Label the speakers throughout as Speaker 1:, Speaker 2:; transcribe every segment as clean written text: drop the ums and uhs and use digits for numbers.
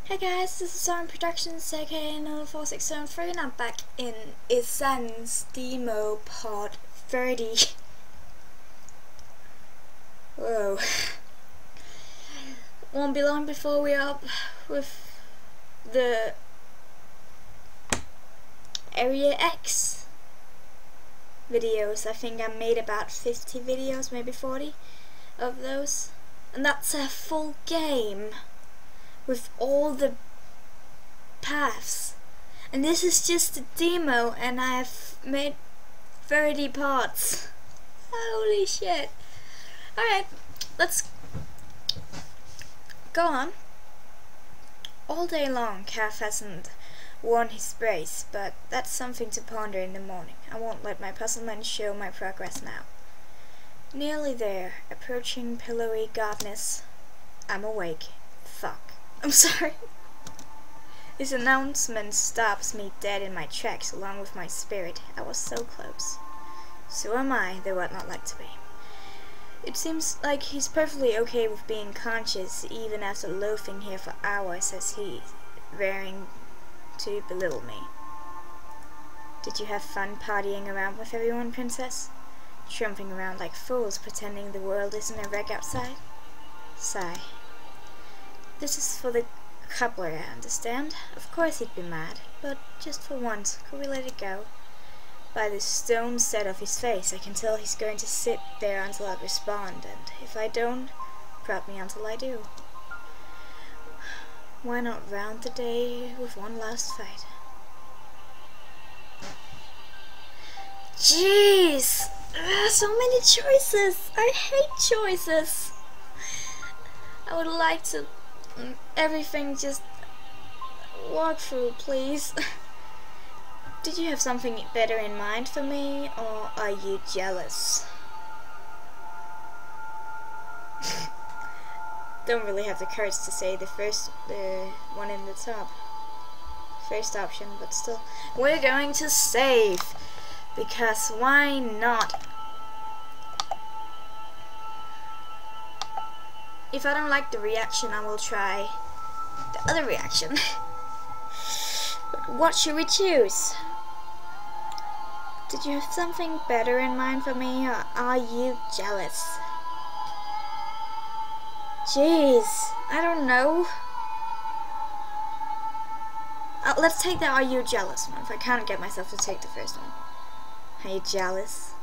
Speaker 1: Hey guys, this is Siren Productions, aka 04673, and I'm back in Essence Demo Part 30. Whoa. Won't be long before we're up with the Area X videos. I think I made about 50 videos, maybe 40 of those. And that's a full game with all the paths, and this is just a demo, and I've made 30 parts. Holy shit. Alright, let's go on. All day long Calf hasn't worn his brace, but that's something to ponder in the morning. I won't let my puzzlement show my progress now. Nearly there, approaching pillowy godness. I'm awake. Fuck. I'm sorry. This announcement stops me dead in my tracks along with my spirit. I was so close. So am I, though I'd not like to be. It seems like he's perfectly okay with being conscious even after loafing here for hours, as he's raring to belittle me. Did you have fun partying around with everyone, princess? Tramping around like fools pretending the world isn't a wreck outside? Sigh. This is for the coupler, I understand. Of course he'd be mad, but just for once, could we let it go? By the stone set of his face, I can tell he's going to sit there until I respond, and if I don't, prod me until I do. Why not round the day with one last fight? Jeez! So many choices! I hate choices! I would like to everything just walk through, please. Did you have something better in mind for me, or are you jealous? Don't really have the courage to say the one in the top. First option, but still. We're going to save, because why not? If I don't like the reaction, I will try the other reaction. But what should we choose? Did you have something better in mind for me, or are you jealous? Jeez, I don't know. Let's take the "are you jealous" one, if I can't get myself to take the first one. Are you jealous?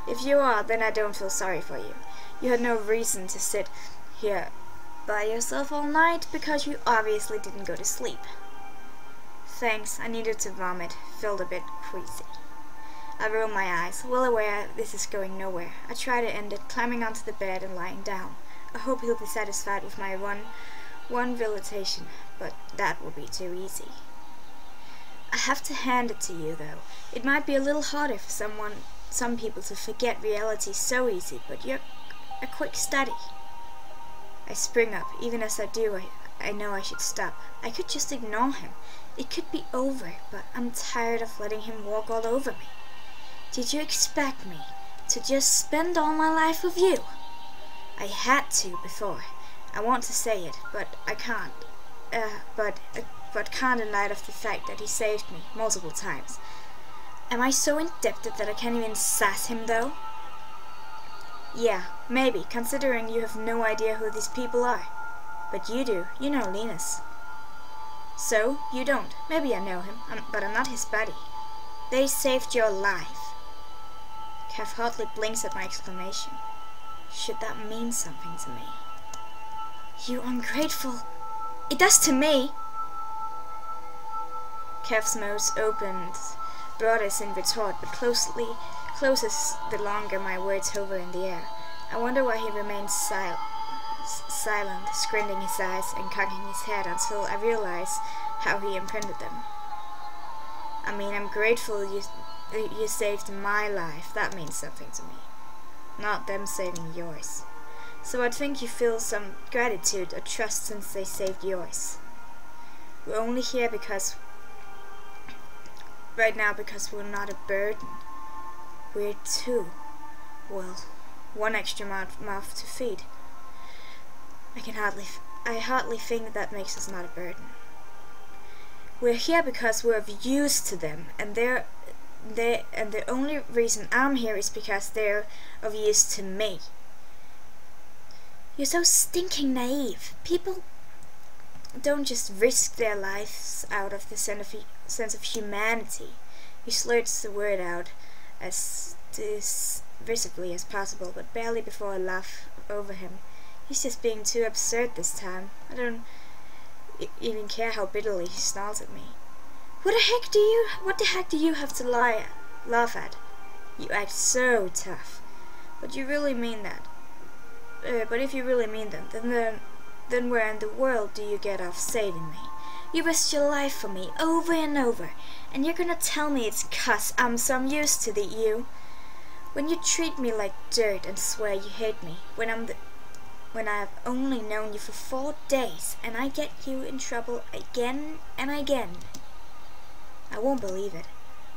Speaker 1: If you are, then I don't feel sorry for you. You had no reason to sit here by yourself all night, because you obviously didn't go to sleep. Thanks, I needed to vomit, felt a bit queasy. I roll my eyes, well aware this is going nowhere. I try to end it, climbing onto the bed and lying down. I hope he'll be satisfied with my one realization, but that will be too easy. I have to hand it to you, though. It might be a little harder for some people to forget reality so easy, but you're a quick study. I spring up. Even as I do, I know I should stop. I could just ignore him. It could be over, but I'm tired of letting him walk all over me. Did you expect me to just spend all my life with you? I had to before. I want to say it, but I can't. But can't in light of the fact that he saved me multiple times. Am I so indebted that I can't even sass him, though? Yeah, maybe, considering you have no idea who these people are. But you do. You know Linus. So, you don't. Maybe I know him, but I'm not his buddy. They saved your life. Calf hardly blinks at my exclamation. Should that mean something to me? You ungrateful. It does to me. Calf's mouth opened, broadest in retort, but closes the longer my words hover in the air. I wonder why he remains silent, squinting his eyes and cocking his head until I realize how he imprinted them. I mean, I'm grateful you saved my life. That means something to me. Not them saving yours. So I'd think you feel some gratitude or trust since they saved yours. We're only here right now because we're not a burden. We're two. Well, one extra mouth to feed. I hardly think that makes us not a burden. We're here because we're of use to them, and the only reason I'm here is because they're of use to me. You're so stinking naive. People don't just risk their lives out of the sense of humanity. He slurs the word out as derisively as possible, but barely before I laugh over him. He's just being too absurd this time. I don't even care how bitterly he snarls at me. What the heck do you have to laugh at? You act so tough. But you really mean that. But if you really mean that, then where in the world do you get off saving me? You risked your life for me over and over, and you're gonna tell me it's 'cause I'm some use to you? When you treat me like dirt and swear you hate me, when I have only known you for 4 days, and I get you in trouble again and again. I won't believe it.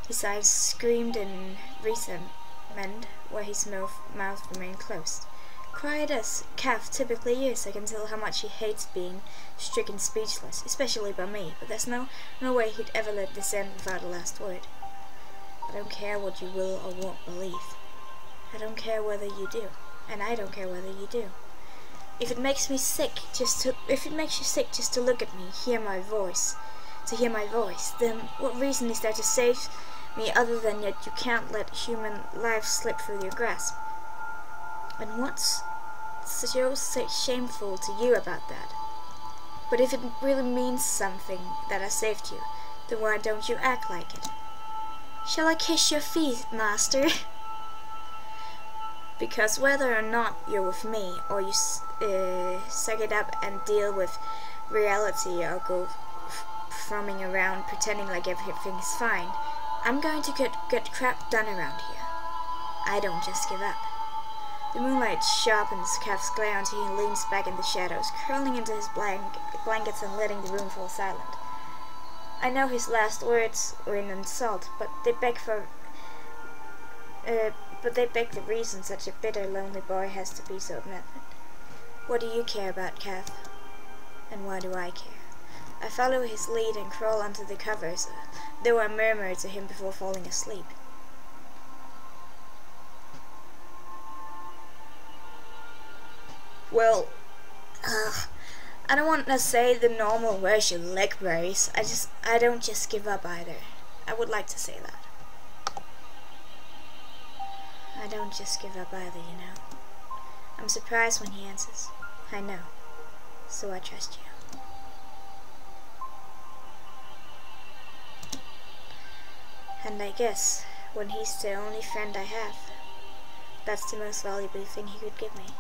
Speaker 1: His eyes screamed in resentment where his mouth remained closed. Quiet as Cav typically is, I can tell how much he hates being stricken speechless, especially by me, but there's no way he'd ever let this end without a last word. I don't care what you will or won't believe. I don't care whether you do, and I don't care whether you do. If it makes me sick if it makes you sick just to look at me, hear my voice, then what reason is there to save me other than that you can't let human life slip through your grasp? And what's so shameful to you about that? But if it really means something that I saved you, then why don't you act like it? Shall I kiss your feet, master? Because whether or not you're with me, or you suck it up and deal with reality, or go frumming around pretending like everything's fine, I'm going to get crap done around here. I don't just give up. The moonlight sharpens Cav's glare until he leans back in the shadows, curling into his blankets and letting the room fall silent. I know his last words were an insult, but they beg the reason such a bitter, lonely boy has to be so method. What do you care about, Cav? And why do I care? I follow his lead and crawl onto the covers, though I murmur to him before falling asleep. Well, I don't want to say the normal where's your leg brace. I don't just give up either. I would like to say that. I don't just give up either, you know. I'm surprised when he answers. I know. So I trust you. And I guess, when he's the only friend I have, that's the most valuable thing he could give me.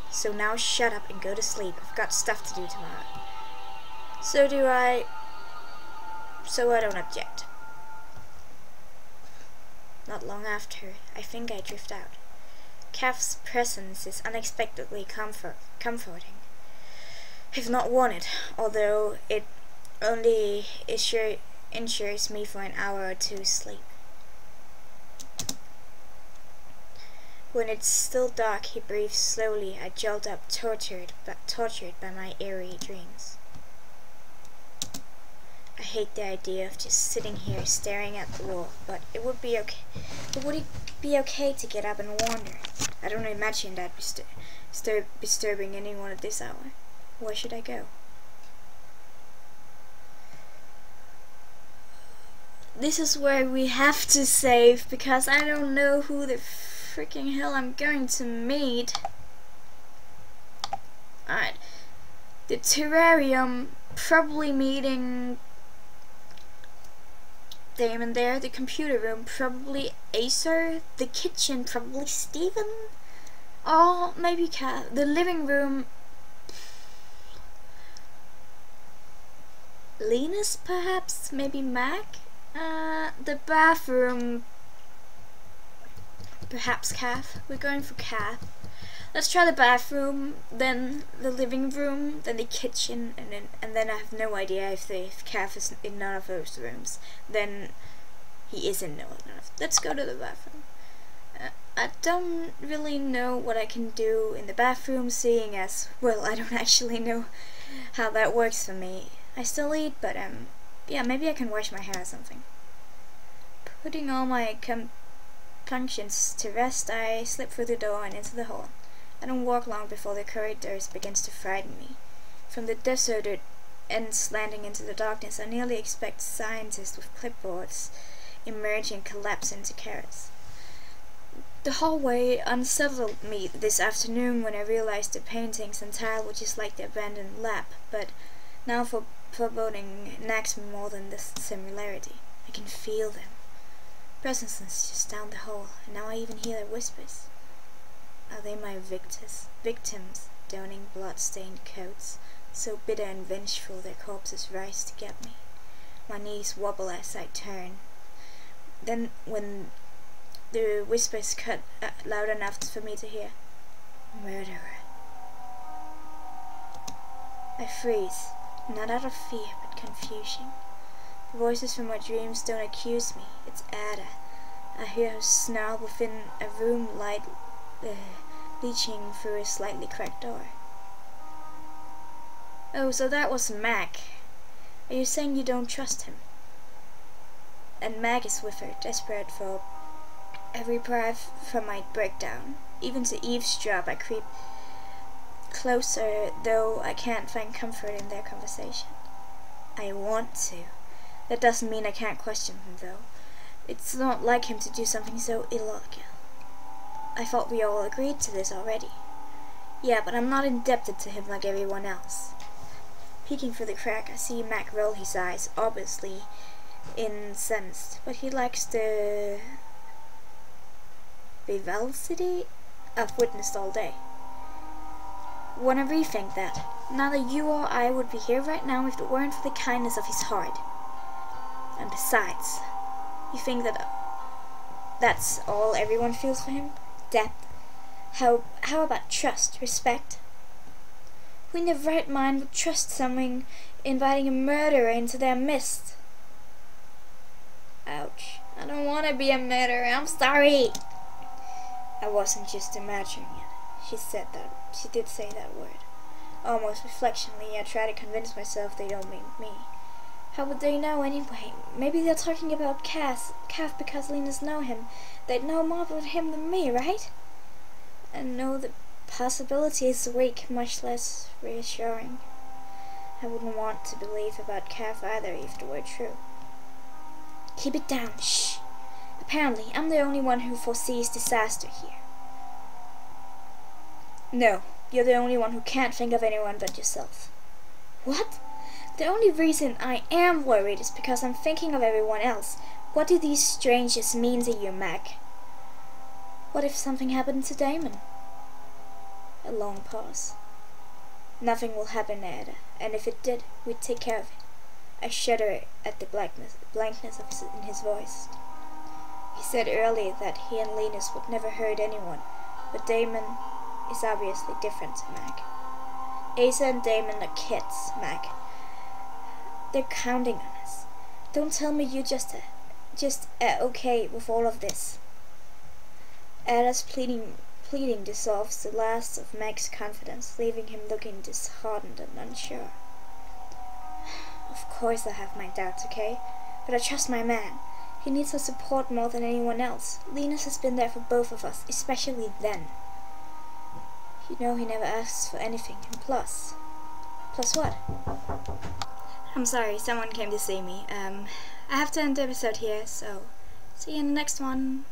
Speaker 1: So now shut up and go to sleep. I've got stuff to do tomorrow. So do I. So I don't object. Not long after, I think I drift out. Cav's presence is unexpectedly comforting, if not wanted, although it only ensures me for an hour or two's sleep. When it's still dark, he breathes slowly. I jolt up, tortured by my eerie dreams. I hate the idea of just sitting here staring at the wall, but would it be okay to get up and wander? I don't imagine that disturbing anyone at this hour. Where should I go? This is where we have to save, because I don't know who the freaking hell I'm going to meet. Alright. The terrarium, probably meeting Damon there. The computer room, probably Acer. The kitchen, probably Steven. Or maybe Kat. The living room, Linus perhaps, maybe Mac. The bathroom, perhaps Kath. We're going for Kath. Let's try the bathroom, then the living room, then the kitchen, and then I have no idea if Kath is in none of those rooms. Then he is in none of. Let's go to the bathroom. I don't really know what I can do in the bathroom, seeing as, well, I don't actually know how that works for me. I still eat, but yeah, maybe I can wash my hair or something. Putting all my compunctions to rest, I slip through the door and into the hall. I don't walk long before the corridors begins to frighten me. From the deserted end slanting into the darkness, I nearly expect scientists with clipboards emerge and collapse into chaos. The hallway unsettled me this afternoon when I realized the paintings and tile were just like the abandoned lab, but now foreboding nags me more than the similarity. I can feel them. Presences just down the hall, and now I even hear their whispers. Are they my victims, donning blood-stained coats, so bitter and vengeful their corpses rise to get me? My knees wobble as I turn. Then, when the whispers cut loud enough for me to hear, "Murderer," I freeze, not out of fear, but confusion. The voices from my dreams don't accuse me. It's Ada. I hear her snarl within a room light leaching through a slightly cracked door. "Oh, so that was Mac. Are you saying you don't trust him?" And Mac is with her, desperate for every reprieve from my breakdown. Even to eavesdrop, I creep closer, though I can't find comfort in their conversation. I want to. That doesn't mean I can't question him, though. It's not like him to do something so illogical. I thought we all agreed to this already. Yeah, but I'm not indebted to him like everyone else. Peeking through the crack, I see Mac roll his eyes, obviously incensed, but he likes the vivacity I've witnessed all day. Wanna rethink that. Neither you or I would be here right now if it weren't for the kindness of his heart. And besides, you think that that's all everyone feels for him? Depth. How about trust, respect? Who in their right mind would trust someone inviting a murderer into their midst? Ouch. I don't want to be a murderer. I'm sorry. I wasn't just imagining it. She did say that word. Almost reflexionally, I try to convince myself they don't mean me. How would they know anyway? Maybe they're talking about Cass because Linus know him. They'd know more about him than me, right? And know the possibility is weak, much less reassuring. I wouldn't want to believe about Cass either if it were true. Keep it down, shh. Apparently, I'm the only one who foresees disaster here. No, you're the only one who can't think of anyone but yourself. What? The only reason I am worried is because I'm thinking of everyone else. What do these strangers mean to you, Mac? What if something happened to Damon? A long pause. Nothing will happen, Ada, and if it did, we'd take care of it. I shudder at the blankness in his voice. He said earlier that he and Linus would never hurt anyone, but Damon is obviously different to Mac. Asa and Damon are kids, Mac. They're counting on us. Don't tell me you just okay with all of this. Ada's pleading dissolves the last of Mac's confidence, leaving him looking disheartened and unsure. Of course I have my doubts, okay? But I trust my man. He needs our support more than anyone else. Linus has been there for both of us, especially then. You know he never asks for anything, and plus what? I'm sorry, someone came to see me. I have to end the episode here, so see you in the next one.